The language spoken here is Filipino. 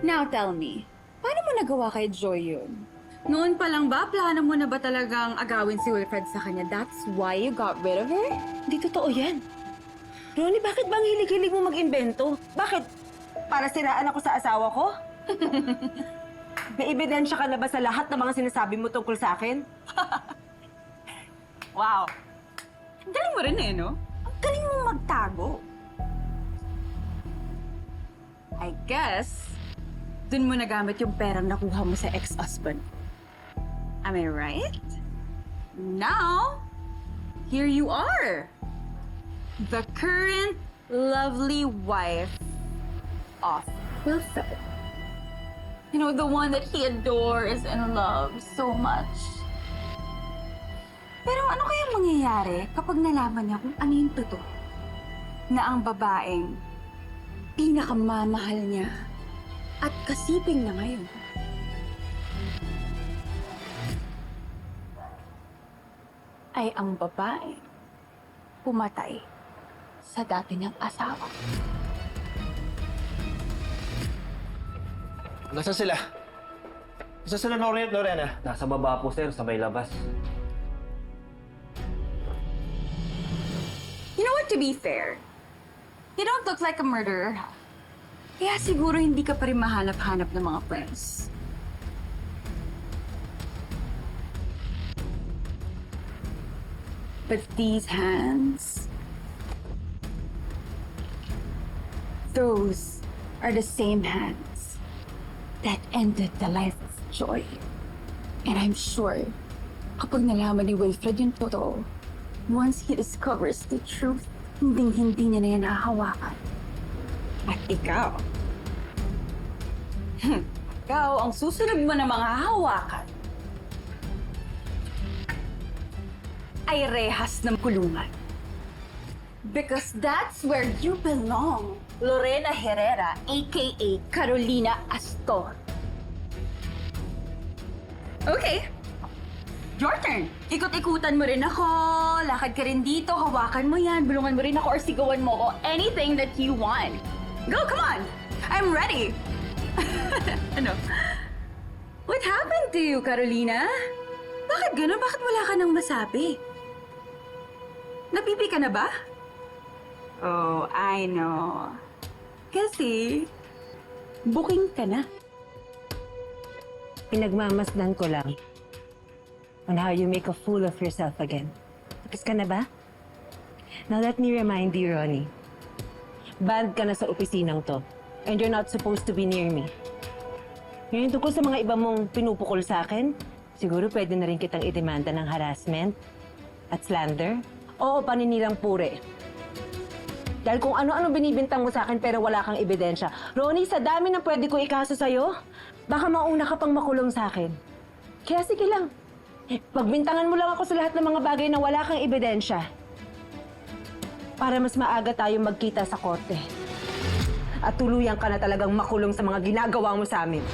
Now tell me, paano mo nagawa kay Joy yun? Noon pa lang ba, plano mo na ba talagang agawin si Wilfred sa kanya? That's why you got rid of her? Hindi totoo yan. Ronnie, bakit bang hilig-hilig mo mag-imbento? Bakit? Para siraan ako sa asawa ko? May ebidensya ka na ba sa lahat ng mga sinasabi mo tungkol sa akin? Wow. Ang galing mo rin eh, no? Ang galing mo magtago. I guess, dun mo nagamit yung perang nakuha mo sa ex-husband. Am I right? Now, here you are. The current lovely wife of Wilfred. You know, the one that he adores and loves so much. Pero ano kaya mangyayari kapag nalaman niya kung ano yung totoo? Na ang babaeng pinakamamahal niya at kasiping na ngayon. Ay ang babae pumatay sa dati niyang asawa. Nasaan sila? Nasaan sila, Lorena? Nasa baba po, sir, sa may labas. You know what, to be fair, you don't look like a murderer. Kaya siguro hindi ka pa rin mahanap-hanap ng mga friends. But these hands, those are the same hands that ended the life of Joy. And I'm sure, kapag nalaman ni Wilfred yung totoo, once he discovers the truth, hindi niya na yan hahawakan. At ikaw, ikaw ang susunod mo na mga hawakan ay rehas ng kulungan. Because that's where you belong, Lorena Herrera, aka Carolina Astor. Okay. Your turn. Ikot-ikutan mo rin ako, lakad ka rin dito, hawakan mo yan, bulungan mo rin ako or sigawan mo ako. Anything that you want. Go, come on! I'm ready! Ano? What happened to you, Carolina? Bakit ganun? Bakit wala ka nang masabi? Napipi ka na ba? Oh, I know. Kasi, booking ka na. Pinagmamasdan ko lang on how you make a fool of yourself again. Tapos ka na ba? Now let me remind you, Ronnie. Banned ka na sa opisinang to. And you're not supposed to be near me. Ngayon tungkol sa mga iba mong pinupukol sa akin, siguro pwede na rin kitang idemanda ng harassment at slander. Oo, paninirang pure. Dahil kung ano-ano binibintang mo sa akin pero wala kang ebidensya. Ronnie, sa dami ng pwede ko ikaso sa'yo, baka mauna ka pang makulong sa akin. Kaya sige lang. Pagbintangan mo lang ako sa lahat ng mga bagay na wala kang ebidensya. Para mas maaga tayong magkita sa korte. At tuluyan ka na talagang makulong sa mga ginagawa mo sa amin.